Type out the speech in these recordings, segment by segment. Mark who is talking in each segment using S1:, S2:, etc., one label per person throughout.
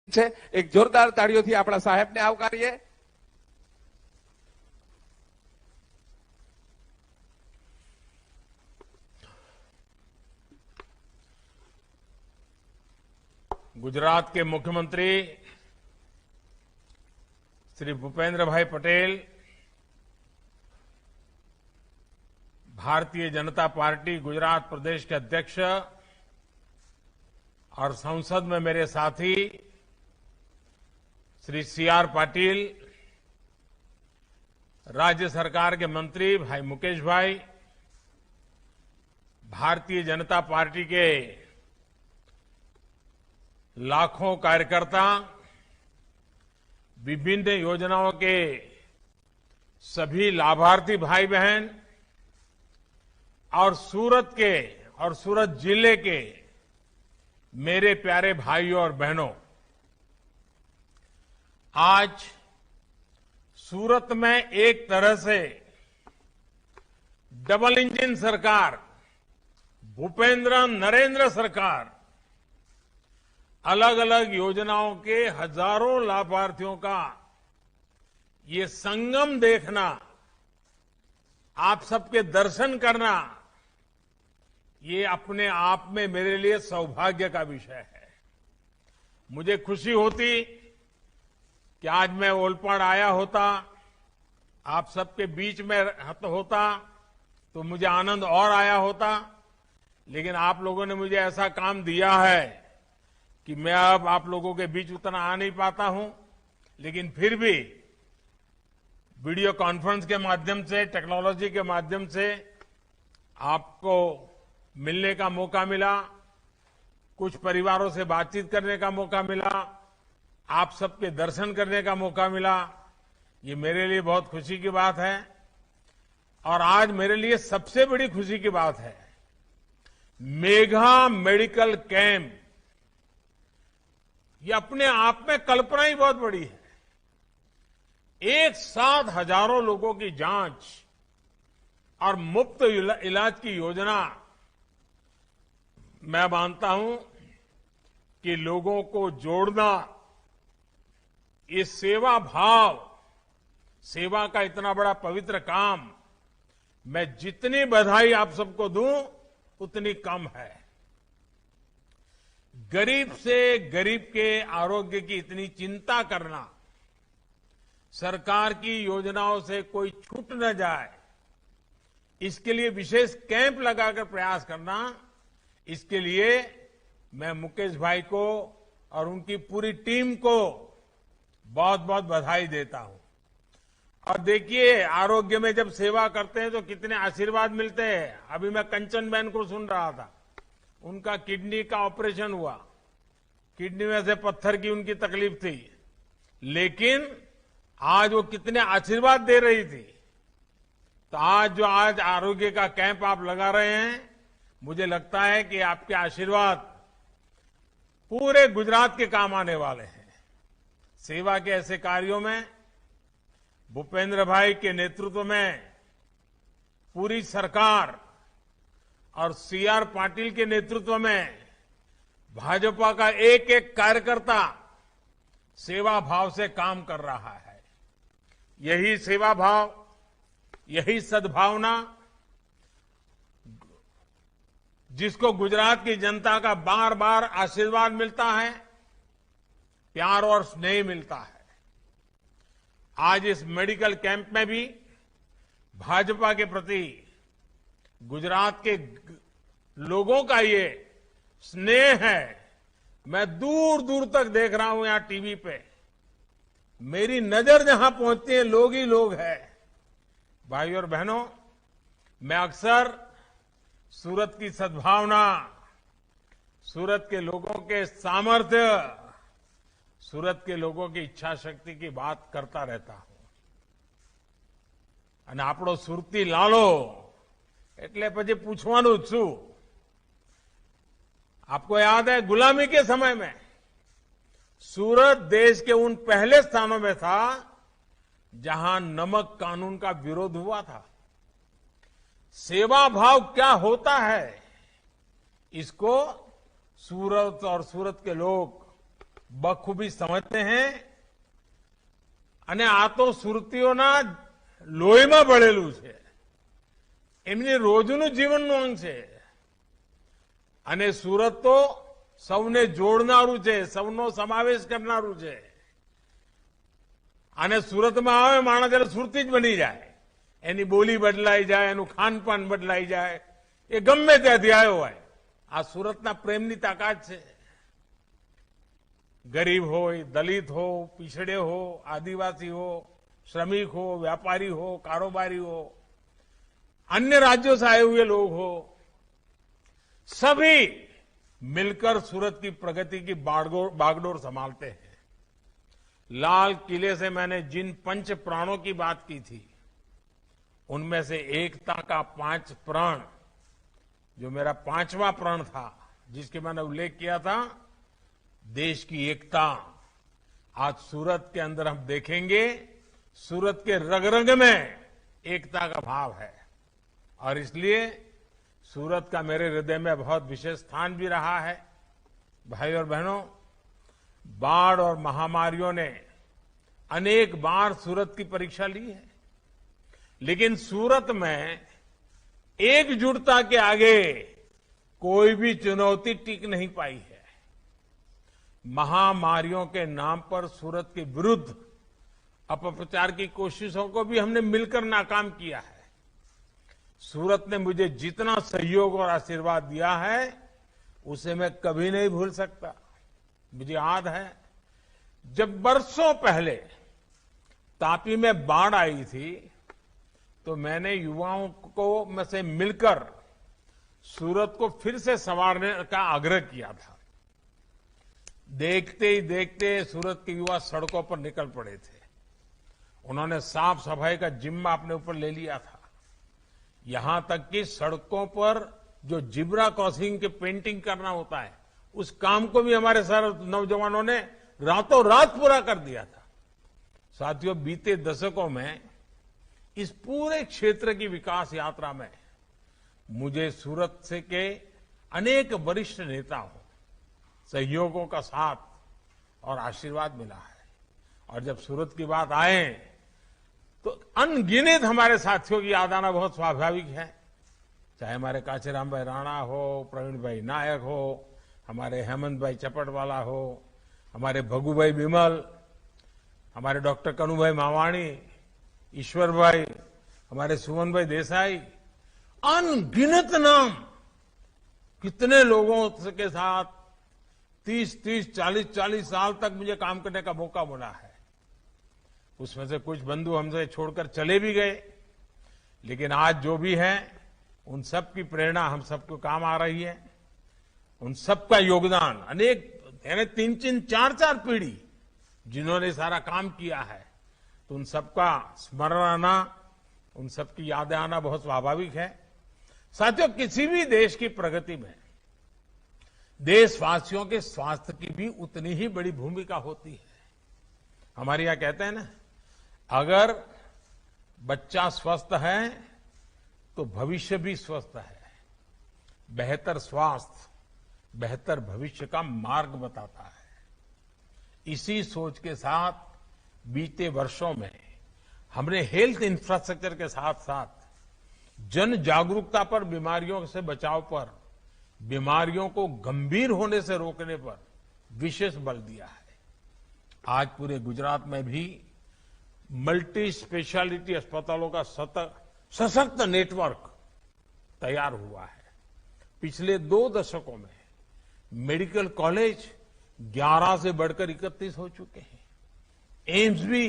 S1: છે એક જોરદાર તાળીઓથી આપણા સાહેબને આવકારીએ।
S2: गुजरात के मुख्यमंत्री श्री भूपेंद्र भाई पटेल, भारतीय जनता पार्टी गुजरात प्रदेश के अध्यक्ष और संसद में मेरे साथी श्री सीआर पाटिल, राज्य सरकार के मंत्री भाई मुकेश भाई, भारतीय जनता पार्टी के लाखों कार्यकर्ता, विभिन्न योजनाओं के सभी लाभार्थी भाई बहन और सूरत जिले के मेरे प्यारे भाइयों और बहनों, आज सूरत में एक तरह से डबल इंजन सरकार, भूपेंद्र नरेंद्र सरकार, अलग अलग योजनाओं के हजारों लाभार्थियों का ये संगम देखना, आप सबके दर्शन करना, ये अपने आप में मेरे लिए सौभाग्य का विषय है। मुझे खुशी होती कि आज मैं ओलपाड़ आया होता, आप सबके बीच में होता तो मुझे आनंद और आया होता, लेकिन आप लोगों ने मुझे ऐसा काम दिया है कि मैं अब आप लोगों के बीच उतना आ नहीं पाता हूं, लेकिन फिर भी वीडियो कॉन्फ्रेंस के माध्यम से, टेक्नोलॉजी के माध्यम से आपको मिलने का मौका मिला, कुछ परिवारों से बातचीत करने का मौका मिला, आप सबके दर्शन करने का मौका मिला। ये मेरे लिए बहुत खुशी की बात है। और आज मेरे लिए सबसे बड़ी खुशी की बात है, मेगा मेडिकल कैंप, ये अपने आप में कल्पना ही बहुत बड़ी है। एक साथ हजारों लोगों की जांच और मुफ्त इलाज की योजना, मैं मानता हूं कि लोगों को जोड़ना, ये सेवा भाव, सेवा का इतना बड़ा पवित्र काम, मैं जितनी बधाई आप सबको दूं उतनी कम है। गरीब से गरीब के आरोग्य की इतनी चिंता करना, सरकार की योजनाओं से कोई छूट न जाए, इसके लिए विशेष कैंप लगाकर प्रयास करना, इसके लिए मैं मुकेश भाई को और उनकी पूरी टीम को बहुत बहुत बधाई देता हूं। और देखिए, आरोग्य में जब सेवा करते हैं तो कितने आशीर्वाद मिलते हैं। अभी मैं कंचन बहन को सुन रहा था, उनका किडनी का ऑपरेशन हुआ, किडनी में से पत्थर की उनकी तकलीफ थी, लेकिन आज वो कितने आशीर्वाद दे रही थी। तो आज आरोग्य का कैंप आप लगा रहे हैं, मुझे लगता है कि आपके आशीर्वाद पूरे गुजरात के काम आने वाले हैं। सेवा के ऐसे कार्यों में भूपेंद्र भाई के नेतृत्व में पूरी सरकार और सीआर पाटिल के नेतृत्व में भाजपा का एक एक कार्यकर्ता सेवा भाव से काम कर रहा है। यही सेवा भाव, यही सद्भावना जिसको गुजरात की जनता का बार बार आशीर्वाद मिलता है, प्यार और स्नेह मिलता है। आज इस मेडिकल कैंप में भी भाजपा के प्रति गुजरात के लोगों का ये स्नेह है। मैं दूर दूर तक देख रहा हूं यहां टीवी पे, मेरी नजर जहां पहुंचती है लोग ही लोग हैं। भाइयों और बहनों, मैं अक्सर सूरत की सद्भावना, सूरत के लोगों के सामर्थ्य, सूरत के लोगों की इच्छा शक्ति की बात करता रहता हूं। અને આપણો સુરતી લાલો એટલે પછી પૂછવાનું જ છું। आपको याद है, गुलामी के समय में सूरत देश के उन पहले स्थानों में था जहां नमक कानून का विरोध हुआ था। सेवा भाव क्या होता है, इसको सूरत और सूरत के लोग બખૂબી સમજते हैं અને આ તો સુરતીઓના લોહીમાં ભળેલું છે. એમની રોજનું જીવનનું અંગ છે. અને સુરત તો સૌને જોડનારું છે, સૌનો સમાવેશ કરનારું છે. અને સુરતમાં આવે માણસ એટલે સુરતી જ બની જાય. એની બોલી બદલાઈ જાય, એનું ખાનપાન બદલાઈ જાય. એ ગમે ત્યાંથી આવ્યો હોય. આ સુરતના પ્રેમની તાકાત છે. गरीब हो, दलित हो, पिछड़े हो, आदिवासी हो, श्रमिक हो, व्यापारी हो, कारोबारी हो, अन्य राज्यों से आए हुए लोग हो, सभी मिलकर सूरत की प्रगति की बागडोर संभालते हैं. लाल किले से मैंने जिन पंच प्राणों की बात की थी, उनमें से एकता का 5 प्राण, जो मेरा 5वां प्राण था, जिसके मैंने उल्लेख किया था, देश की एकता. आज सूरत के अंदर हम देखेंगे, सूरत के रग रग में एकता का भाव है. और इसलिए सूरत का मेरे हृदय में बहुत विशेष स्थान भी रहा है. भाई और बहनों, बाढ़ और महामारियों ने अनेक बार सूरत की परीक्षा ली है, लेकिन सूरत में एकजुटता के आगे कोई भी चुनौती टिक नहीं पाई है. महामारियों के नाम पर सूरत के विरुद्ध अपप्रचार की कोशिशों को भी हमने मिलकर नाकाम किया है. सूरत ने मुझे जितना सहयोग और आशीर्वाद दिया है, उसे मैं कभी नहीं भूल सकता. मुझे याद है, जब बरसों पहले तापी में बाढ़ आई थी, तो मैंने युवाओं को में से मिलकर सूरत को फिर से संवारने का आग्रह किया था. देखते ही देखते सूरत के युवा सड़कों पर निकल पड़े थे. उन्होंने साफ सफाई का जिम्मा अपने ऊपर ले लिया था. यहां तक कि सड़कों पर जो जिब्रा क्रॉसिंग के पेंटिंग करना होता है, उस काम को भी हमारे सारे नौजवानों ने रातों रात पूरा कर दिया था. साथियों, बीते दशकों में इस पूरे क्षेत्र की विकास यात्रा में मुझे सूरत से के अनेक वरिष्ठ नेताओं, सहयोगों का साथ और आशीर्वाद मिला है. और जब सूरत की बात आए, तो अनगिनत हमारे साथियों की याद आना बहुत स्वाभाविक है. चाहे हमारे कांचीराम भाई राणा हो, प्रवीण भाई नायक हो, हमारे हेमंत भाई चपटवाला हो, हमारे भगू भाई बिमल, हमारे डॉक्टर कनु भाई मावाणी, ईश्वर भाई, हमारे सुमन भाई देसाई, अनगिनत नाम. कितने लोगों के साथ 30-30, 40-40 साल तक मुझे काम करने का मौका मिला है. उसमें से कुछ बंधु हमसे छोड़कर चले भी गए, लेकिन आज जो भी है, उन सब की प्रेरणा हम सबको काम आ रही है. उन सबका योगदान अनेक, यानी 3-3, 4-4 पीढ़ी जिन्होंने सारा काम किया है, तो उन सबका स्मरण आना, उन सबकी यादें आना बहुत स्वाभाविक है. साथियों, किसी भी देश की प्रगति में देशवासियों के स्वास्थ्य की भी उतनी ही बड़ी भूमिका होती है. हमारे यहां कहते हैं ना, अगर बच्चा स्वस्थ है तो भविष्य भी स्वस्थ है. बेहतर स्वास्थ्य बेहतर भविष्य का मार्ग बताता है. इसी सोच के साथ बीते वर्षों में हमने हेल्थ इंफ्रास्ट्रक्चर के साथ साथ जन जागरूकता पर, बीमारियों से बचाव पर, बीमारियों को गंभीर होने से रोकने पर विशेष बल दिया है. आज पूरे गुजरात में भी मल्टी स्पेशलिटी अस्पतालों का सशक्त नेटवर्क तैयार हुआ है. पिछले 2 दशकों में मेडिकल कॉलेज 11 से बढ़कर 31 हो चुके हैं. एम्स भी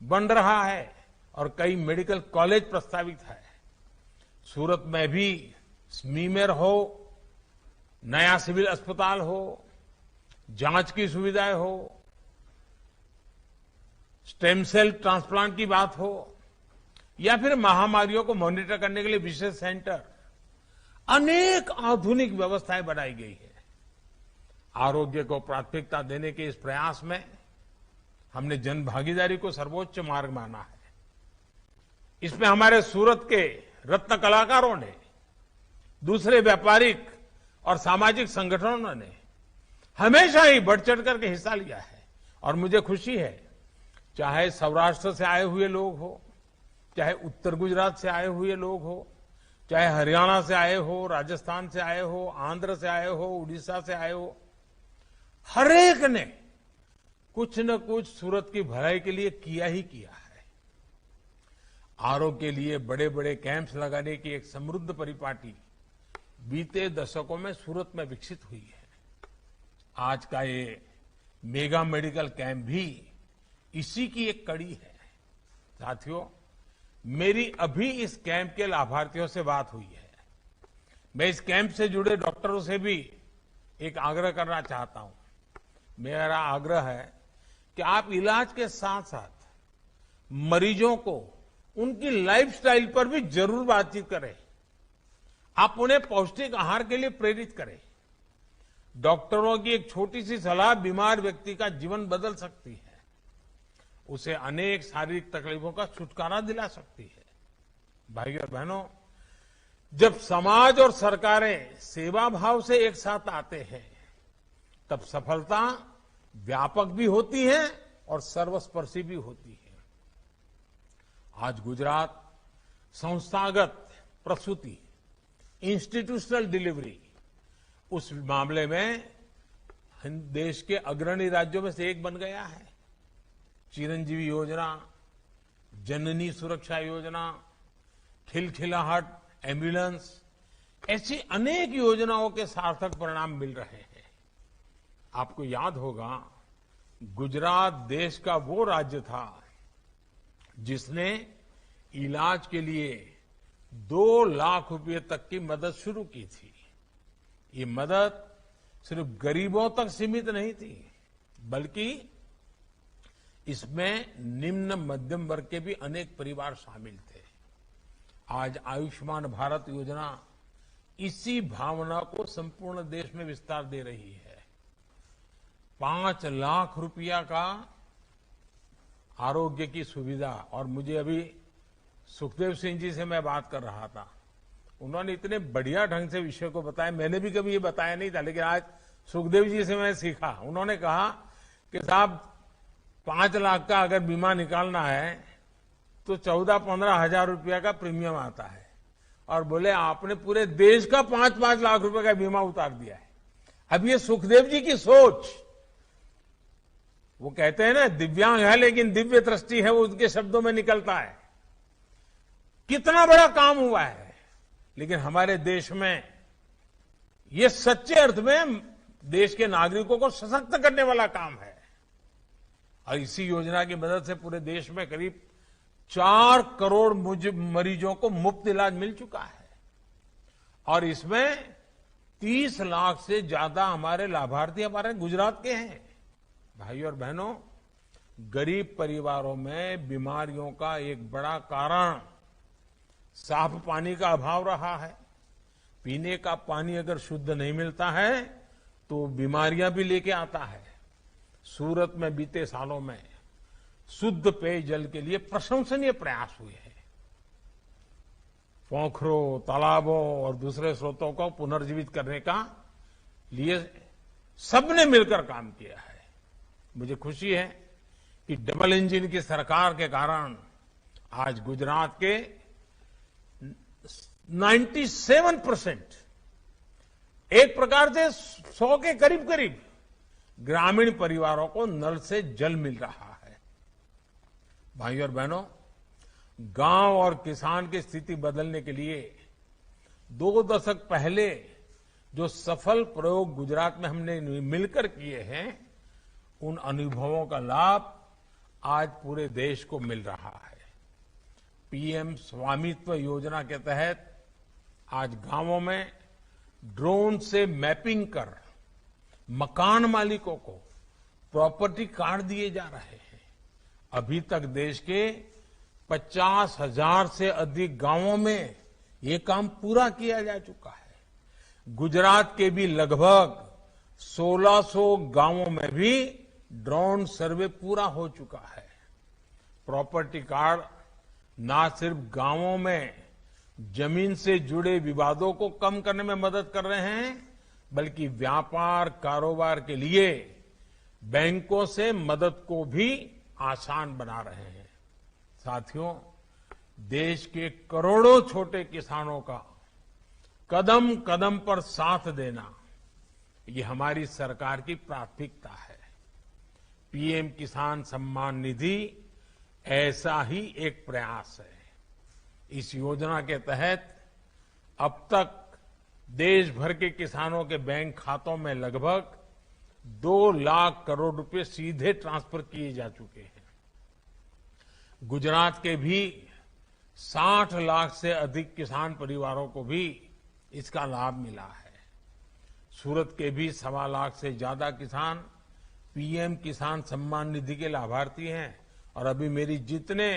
S2: बन रहा है और कई मेडिकल कॉलेज प्रस्तावित है. सूरत में भी स्मीमेर हो, नया सिविल अस्पताल हो, जांच की सुविधाएं हो, स्टेम सेल ट्रांसप्लांट की बात हो, या फिर महामारियों को मॉनिटर करने के लिए विशेष सेंटर, अनेक आधुनिक व्यवस्थाएं बनाई गई है. आरोग्य को प्राथमिकता देने के इस प्रयास में हमने जन भागीदारी को सर्वोच्च मार्ग माना है. इसमें हमारे सूरत के रत्न कलाकारों ने, दूसरे व्यापारिक और सामाजिक संगठनों ने हमेशा ही बढ़ चढ़ करके हिस्सा लिया है। और मुझे खुशी है, चाहे सौराष्ट्र से आए हुए लोग हो, चाहे उत्तर गुजरात से आए हुए लोग हो, चाहे हरियाणा से आए हो, राजस्थान से आए हो, आंध्र से आए हो, उड़ीसा से आए हो, हर एक ने कुछ न कुछ सूरत की भलाई के लिए किया ही किया है। आरोग्य के लिए बड़े बड़े कैंप्स लगाने की एक समृद्ध परिपाटी बीते दशकों में सूरत में विकसित हुई है। आज का ये मेगा मेडिकल कैंप भी इसी की एक कड़ी है। साथियों, मेरी अभी इस कैंप के लाभार्थियों से बात हुई है। मैं इस कैंप से जुड़े डॉक्टरों से भी एक आग्रह करना चाहता हूं। मेरा आग्रह है कि आप इलाज के साथ साथ मरीजों को उनकी लाइफस्टाइल पर भी जरूर बातचीत करें। आप उन्हें पौष्टिक आहार के लिए प्रेरित करें। डॉक्टरों की एक छोटी सी सलाह बीमार व्यक्ति का जीवन बदल सकती है, उसे अनेक शारीरिक तकलीफों का छुटकारा दिला सकती है। भाइयों और बहनों, जब समाज और सरकारें सेवा भाव से एक साथ आते हैं, तब सफलता व्यापक भी होती है और सर्वस्पर्शी भी होती है। आज गुजरात संस्थागत प्रसूति, इंस्टीट्यूशनल डिलीवरी, उस मामले में देश के अग्रणी राज्यों में से एक बन गया है। चिरंजीवी योजना, जननी सुरक्षा योजना, खिलखिलाहट एम्बुलेंस, ऐसी अनेक योजनाओं के सार्थक परिणाम मिल रहे हैं। आपको याद होगा, गुजरात देश का वो राज्य था जिसने इलाज के लिए 2 लाख रुपए तक की मदद शुरू की थी। ये मदद सिर्फ गरीबों तक सीमित नहीं थी, बल्कि इसमें निम्न मध्यम वर्ग के भी अनेक परिवार शामिल थे। आज आयुष्मान भारत योजना इसी भावना को संपूर्ण देश में विस्तार दे रही है। 5 लाख रुपया का आरोग्य की सुविधा। और मुझे अभी सुखदेव सिंह जी से मैं बात कर रहा था, उन्होंने इतने बढ़िया ढंग से विषय को बताया। मैंने भी कभी ये बताया नहीं था, लेकिन आज सुखदेव जी से मैं सीखा। उन्होंने कहा कि साहब 5 लाख का अगर बीमा निकालना है तो 14-15 हजार रुपया का प्रीमियम आता है, और बोले आपने पूरे देश का 5-5 लाख रुपए का बीमा उतार दिया है। अब ये सुखदेव जी की सोच, वो कहते हैं ना दिव्यांग है लेकिन दिव्य दृष्टि है, वो उनके शब्दों में निकलता है। कितना बड़ा काम हुआ है, लेकिन हमारे देश में ये सच्चे अर्थ में देश के नागरिकों को सशक्त करने वाला काम है। और इसी योजना की मदद से पूरे देश में करीब 4 करोड़ मरीजों को मुफ्त इलाज मिल चुका है, और इसमें 30 लाख से ज्यादा हमारे लाभार्थी हमारे गुजरात के हैं। भाइयों और बहनों, गरीब परिवारों में बीमारियों का एक बड़ा कारण साफ पानी का अभाव रहा है। पीने का पानी अगर शुद्ध नहीं मिलता है तो बीमारियां भी लेके आता है। सूरत में बीते सालों में शुद्ध पेयजल के लिए प्रशंसनीय प्रयास हुए हैं। पोखरों, तालाबों और दूसरे स्रोतों को पुनर्जीवित करने का लिए सबने मिलकर काम किया है। मुझे खुशी है कि डबल इंजन की सरकार के कारण आज गुजरात के 97% एक प्रकार से 100 के करीब करीब ग्रामीण परिवारों को नल से जल मिल रहा है। भाइयों और बहनों, गांव और किसान की स्थिति बदलने के लिए 2 दशक पहले जो सफल प्रयोग गुजरात में हमने मिलकर किए हैं, उन अनुभवों का लाभ आज पूरे देश को मिल रहा है। पीएम स्वामित्व योजना के तहत आज गांवों में ड्रोन से मैपिंग कर मकान मालिकों को प्रॉपर्टी कार्ड दिए जा रहे हैं। अभी तक देश के 50,000 से अधिक गांवों में ये काम पूरा किया जा चुका है। गुजरात के भी लगभग 1600 गांवों में भी ड्रोन सर्वे पूरा हो चुका है। प्रॉपर्टी कार्ड न सिर्फ गांवों में जमीन से जुड़े विवादों को कम करने में मदद कर रहे हैं, बल्कि व्यापार कारोबार के लिए बैंकों से मदद को भी आसान बना रहे हैं। साथियों, देश के करोड़ों छोटे किसानों का कदम कदम पर साथ देना, ये हमारी सरकार की प्राथमिकता है। पीएम किसान सम्मान निधि ऐसा ही एक प्रयास है। इस योजना के तहत अब तक देश भर के किसानों के बैंक खातों में लगभग 2 लाख करोड़ रुपए सीधे ट्रांसफर किए जा चुके हैं। गुजरात के भी 60 लाख से अधिक किसान परिवारों को भी इसका लाभ मिला है। सूरत के भी 1.25 लाख से ज्यादा किसान पीएम किसान सम्मान निधि के लाभार्थी हैं और अभी मेरी जितने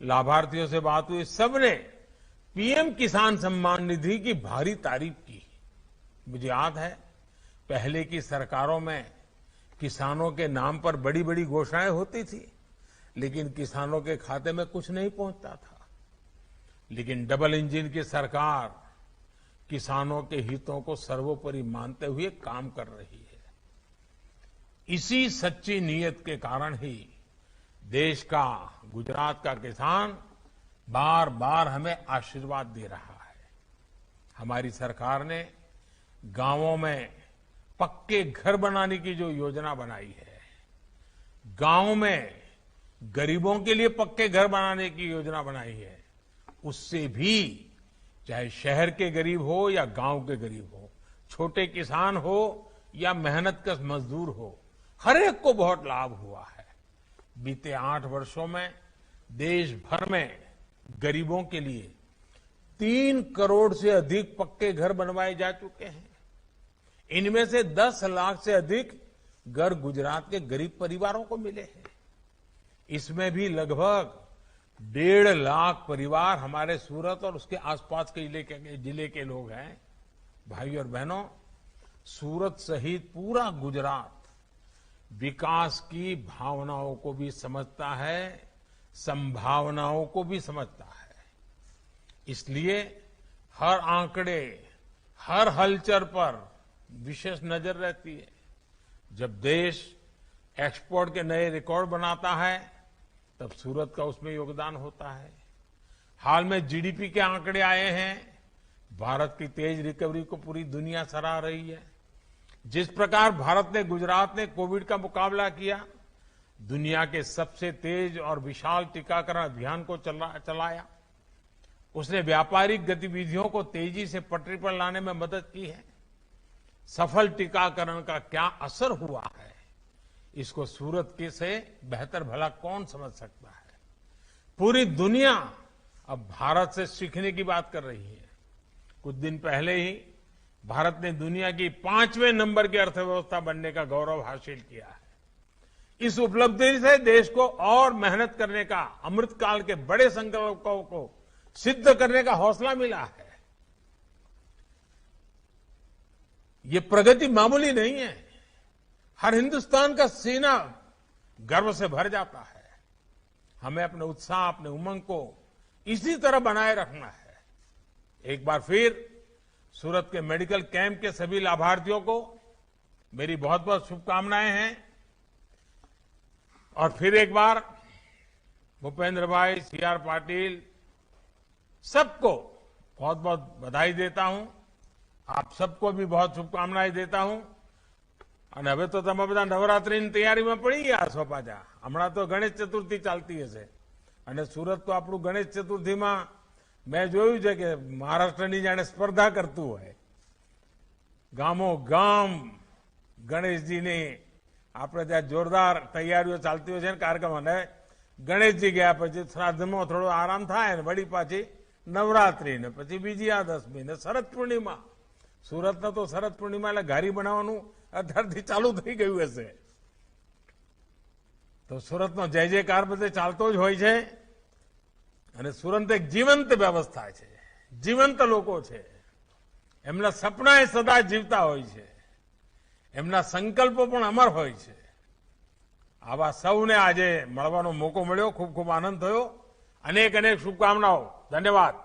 S2: लाभार्थियों से बात हुई, सबने पीएम किसान सम्मान निधि की भारी तारीफ की। मुझे याद है, पहले की सरकारों में किसानों के नाम पर बड़ी बड़ी घोषणाएं होती थी, लेकिन किसानों के खाते में कुछ नहीं पहुंचता था। लेकिन डबल इंजन की सरकार किसानों के हितों को सर्वोपरि मानते हुए काम कर रही है। इसी सच्ची नीयत के कारण ही देश का, गुजरात का किसान बार बार हमें आशीर्वाद दे रहा है। हमारी सरकार ने गांवों में पक्के घर बनाने की जो योजना बनाई है, गांव में गरीबों के लिए पक्के घर बनाने की योजना बनाई है, उससे भी चाहे शहर के गरीब हो या गांव के गरीब हो, छोटे किसान हो या मेहनतकश मजदूर हो, हर एक को बहुत लाभ हुआ है। बीते 8 वर्षों में देश भर में गरीबों के लिए 3 करोड़ से अधिक पक्के घर बनवाए जा चुके हैं। इनमें से 10 लाख से अधिक घर गुजरात के गरीब परिवारों को मिले हैं। इसमें भी लगभग 1.5 लाख परिवार हमारे सूरत और उसके आसपास के जिले के लोग हैं। भाई और बहनों, सूरत सहित पूरा गुजरात विकास की भावनाओं को भी समझता है, संभावनाओं को भी समझता है। इसलिए हर आंकड़े, हर हलचल पर विशेष नजर रहती है। जब देश एक्सपोर्ट के नए रिकॉर्ड बनाता है, तब सूरत का उसमें योगदान होता है। हाल में जीडीपी के आंकड़े आए हैं। भारत की तेज रिकवरी को पूरी दुनिया सराह रही है। जिस प्रकार भारत ने, गुजरात ने कोविड का मुकाबला किया, दुनिया के सबसे तेज और विशाल टीकाकरण अभियान को चलाया, उसने व्यापारिक गतिविधियों को तेजी से पटरी पर लाने में मदद की है। सफल टीकाकरण का क्या असर हुआ है, इसको सूरत के से बेहतर भला कौन समझ सकता है। पूरी दुनिया अब भारत से सीखने की बात कर रही है। कुछ दिन पहले ही भारत ने दुनिया की 5वें नंबर की अर्थव्यवस्था बनने का गौरव हासिल किया है। इस उपलब्धि से देश को और मेहनत करने का, अमृतकाल के बड़े संकल्पों को सिद्ध करने का हौसला मिला है। ये प्रगति मामूली नहीं है। हर हिंदुस्तान का सीना गर्व से भर जाता है। हमें अपने उत्साह, अपने उमंग को इसी तरह बनाए रखना है। एक बार फिर सूरत के मेडिकल कैंप के सभी लाभार्थियों को मेरी बहुत बहुत शुभकामनाएं हैं। और फिर एक बार भूपेंद्र भाई, सीआर पाटिल, सबको बहुत बहुत बधाई देता हूं। आप सबको भी बहुत शुभकामनाएं देता हूं। અને હવે તો તમે બધા નવરાત્રીની તૈયારીમાં પડી ગયા છો પાછા। હમણાં તો ગણેશ ચતુર્થી ચાલતી હશે અને સુરત તો આપણું ગણેશ ચતુર્થીમાં મેં જોયું છે કે મહારાષ્ટ્રની જાણે સ્પર્ધા કરતું હોય। ગામો ગામ ગણેશજીની આપણે ત્યાં જોરદાર તૈયારીઓ ચાલતી હોય છે ને કાર્યક્રમ। અને ગણેશજી ગયા પછી શ્રાદ્ધમાં થોડો આરામ થાય ને વળી પાછી નવરાત્રી ને પછી વિજયાદશમી ને શરદ પૂર્ણિમા। સુરતના તો શરદ પૂર્ણિમા એટલે ઘારી બનાવવાનું અત્યારથી ચાલુ થઈ ગયું હશે। તો સુરતનો જય જયકાર બધે ચાલતો જ હોય છે। અને સુરત એક જીવંત વ્યવસ્થા છે, જીવંત લોકો છે। એમના સપના એ સદા જીવતા હોય છે, એમના સંકલ્પો પણ અમર હોય છે। આવા સૌને આજે મળવાનો મોકો મળ્યો, ખૂબ ખૂબ આનંદ થયો। અનેક અનેક શુભકામનાઓ। ધન્યવાદ।